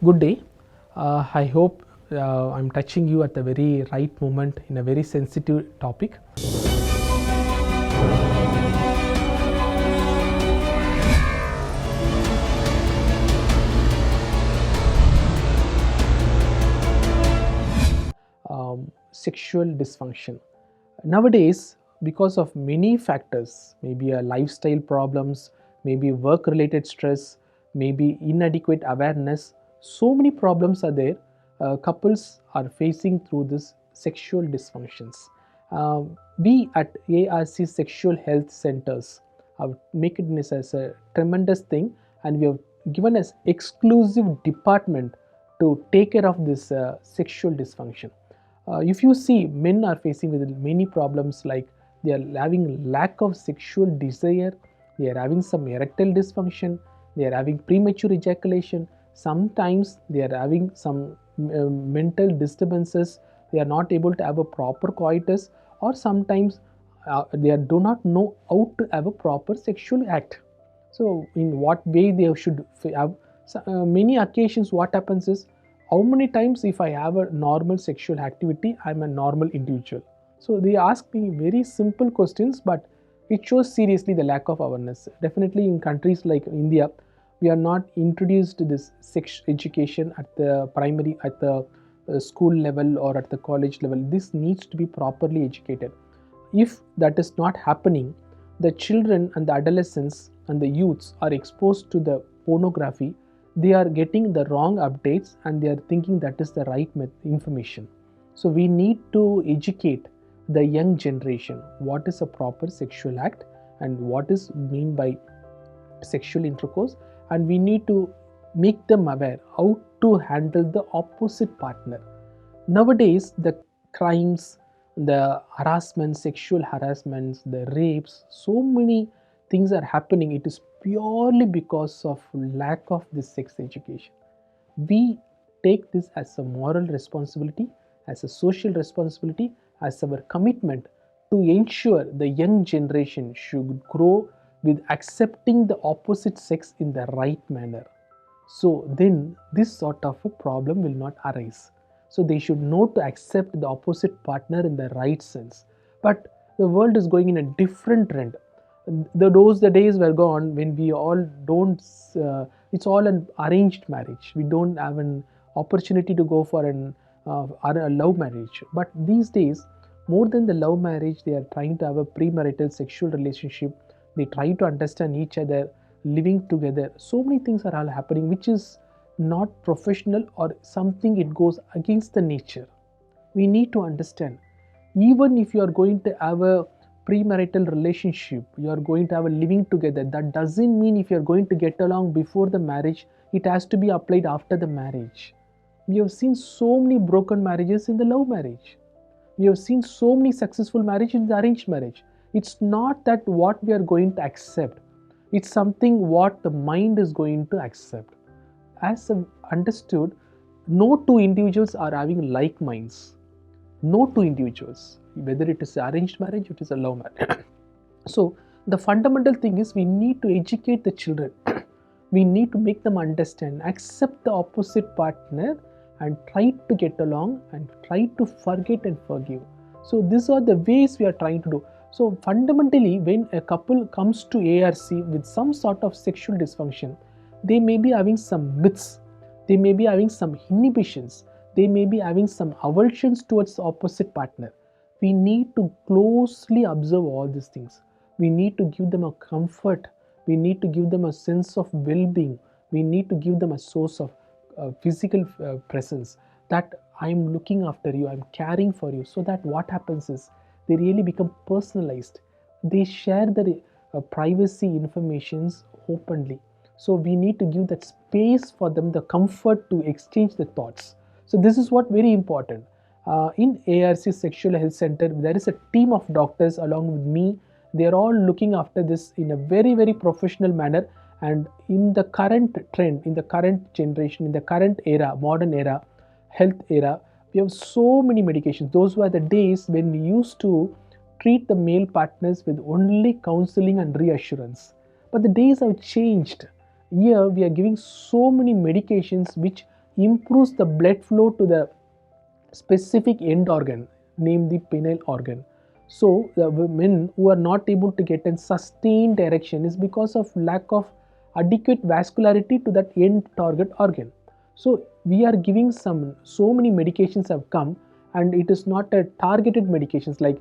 Good day. I hope I'm touching you at the very right moment in a very sensitive topic. Sexual dysfunction. Nowadays, because of many factors, maybe lifestyle problems, maybe work related stress, maybe inadequate awareness, so many problems are there. Couples are facing through this sexual dysfunctions. We at ARC Sexual Health Centers have made this as a tremendous thing, and we have given us exclusive department to take care of this sexual dysfunction. If you see, men are facing with many problems like they are having lack of sexual desire, they are having some erectile dysfunction, they are having premature ejaculation, sometimes they are having some mental disturbances, they are not able to have a proper coitus, or sometimes they do not know how to have a proper sexual act. So in what way they should have. So, many occasions what happens is, how many times if I have a normal sexual activity I'm a normal individual. So they ask me very simple questions, but it shows seriously the lack of awareness. Definitely in countries like India, we are not introduced to this sex education at the primary, at the school level or at the college level. This needs to be properly educated. If that is not happening, the children and the adolescents and the youths are exposed to the pornography. They are getting the wrong updates and they are thinking that is the right information. So we need to educate the young generation what is a proper sexual act and what is mean by sexual intercourse, and we need to make them aware how to handle the opposite partner. Nowadays the crimes, the harassment, sexual harassments, the rapes, so many things are happening. It is purely because of lack of this sex education. We take this as a moral responsibility, as a social responsibility, as our commitment to ensure the young generation should grow with accepting the opposite sex in the right manner. So then this sort of a problem will not arise. So they should know to accept the opposite partner in the right sense. But the world is going in a different trend. The days were gone when we all don't it's all an arranged marriage. We don't have an opportunity to go for a love marriage. But these days, more than the love marriage, they are trying to have a premarital sexual relationship. They try to understand each other, living together. So many things are all happening which is not professional, or something it goes against the nature. We need to understand, even if you are going to have a premarital relationship, you are going to have a living together, that doesn't mean if you are going to get along before the marriage it has to be applied after the marriage. We have seen so many broken marriages in the love marriage. We have seen so many successful marriage in the arranged marriage. It's not that what we are going to accept, it's something what the mind is going to accept. As understood, no two individuals are having like minds. No two individuals, whether it is arranged marriage, it is a love marriage. So the fundamental thing is we need to educate the children. We need to make them understand, accept the opposite partner, and try to get along and try to forget and forgive. So these are the ways we are trying to do. So fundamentally, when a couple comes to ARC with some sort of sexual dysfunction, they may be having some myths, they may be having some inhibitions, they may be having some aversions towards the opposite partner. We need to closely observe all these things. We need to give them a comfort. We need to give them a sense of well-being. We need to give them a source of physical presence, that I'm looking after you, I'm caring for you, so that what happens is they really become personalized. They share their privacy informations openly. So we need to give that space for them, the comfort to exchange the thoughts. So this is what very important. In ARC Sexual Health Center, there is a team of doctors along with me. They are all looking after this in a very, very professional manner. And in the current trend, in the current generation, in the current era, modern era, health era, we have so many medications. Those were the days when we used to treat the male partners with only counseling and reassurance. But the days have changed. Here we are giving so many medications which improves the blood flow to the specific end organ, named the pineal organ. So the women who are not able to get a sustained erection is because of lack of adequate vascularity to that end target organ. So we are giving so many medications have come, and it is not a targeted medications, like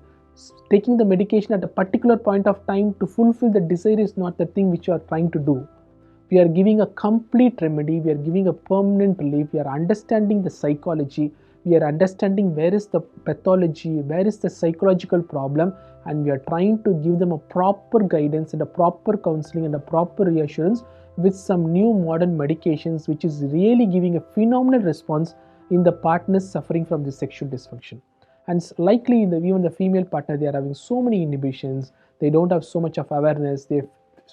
taking the medication at a particular point of time to fulfill the desire is not the thing which you are trying to do. We are giving a complete remedy, we are giving a permanent relief, we are understanding the psychology, we are understanding where is the pathology, where is the psychological problem, and we are trying to give them a proper guidance and a proper counseling and a proper reassurance with some new modern medications, which is really giving a phenomenal response in the partners suffering from this sexual dysfunction. And likely even the female partner, they are having so many inhibitions, they don't have so much of awareness, they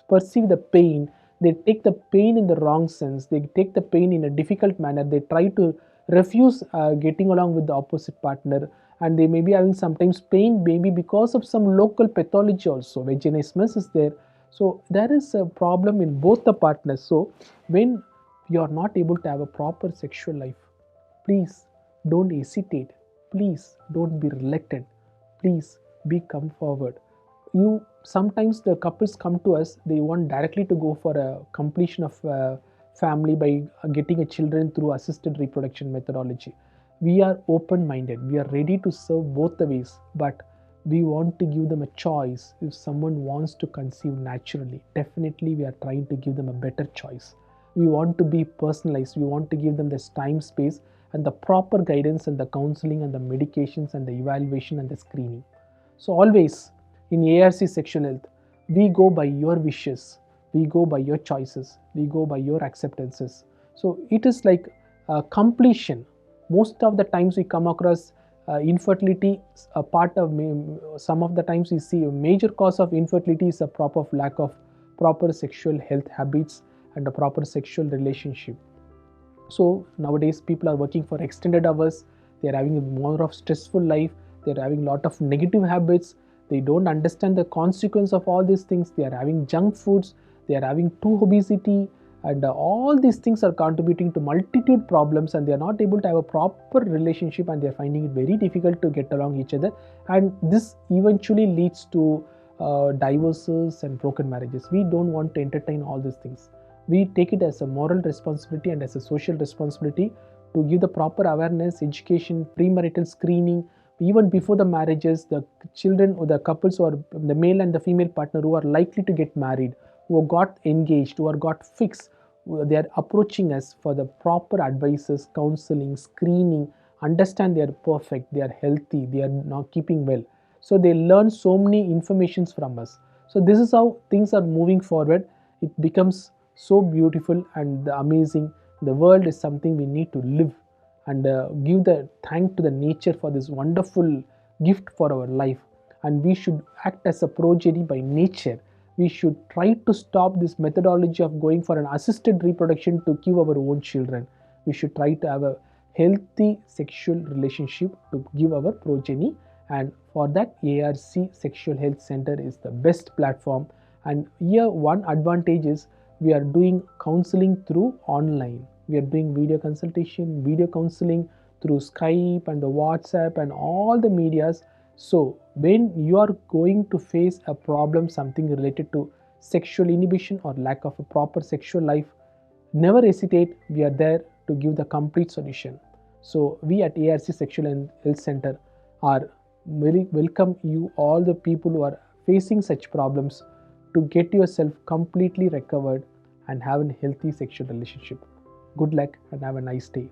perceive the pain, they take the pain in the wrong sense, they take the pain in a difficult manner, they try to refuse getting along with the opposite partner, and they may be having sometimes pain maybe because of some local pathology also, vaginismus is there. So there is a problem in both the partners. So when you are not able to have a proper sexual life, please don't hesitate, please don't be reluctant, please come forward. You sometimes the couples come to us, they want directly to go for a completion of family by getting a children through assisted reproduction methodology. We are open minded, we are ready to serve both the ways, but we want to give them a choice. If someone wants to conceive naturally, definitely we are trying to give them a better choice. We want to be personalized, we want to give them this time, space, and the proper guidance and the counseling and the medications and the evaluation and the screening. So always in ARC Sexual Health, we go by your wishes, we go by your choices, we go by your acceptances. So it is like completion. Most of the times we come across infertility, a part of some of the times we see a major cause of infertility is a lack of proper sexual health habits and a proper sexual relationship. So nowadays people are working for extended hours, they are having a more of stressful life, they are having a lot of negative habits, they don't understand the consequence of all these things, they are having junk foods, they are having too obesity, and all these things are contributing to multitude problems, and they are not able to have a proper relationship, and they are finding it very difficult to get along each other, and this eventually leads to divorces and broken marriages. We don't want to entertain all these things. We take it as a moral responsibility and as a social responsibility to give the proper awareness, education, premarital screening, even before the marriages. The children or the couples who are the male and the female partner who are likely to get married, who got engaged, who are got fixed, they are approaching us for the proper advices, counseling, screening, understand they are perfect, they are healthy, they are not keeping well. So they learn so many informations from us. So this is how things are moving forward. It becomes so beautiful and amazing. The world is something we need to live and give the thank to the nature for this wonderful gift for our life, and we should act as a progeny by nature. We should try to stop this methodology of going for an assisted reproduction to give our own children. We should try to have a healthy sexual relationship to give our progeny, and for that ARC Sexual Health Center is the best platform. And here one advantage is we are doing counseling through online. We are doing video consultation, video counseling through Skype and the WhatsApp and all the medias. So when you are going to face a problem, something related to sexual inhibition or lack of a proper sexual life, never hesitate. We are there to give the complete solution. So we at ARC Sexual Health Center are very welcome you all the people who are facing such problems to get yourself completely recovered and have a healthy sexual relationship. Good luck and have a nice day.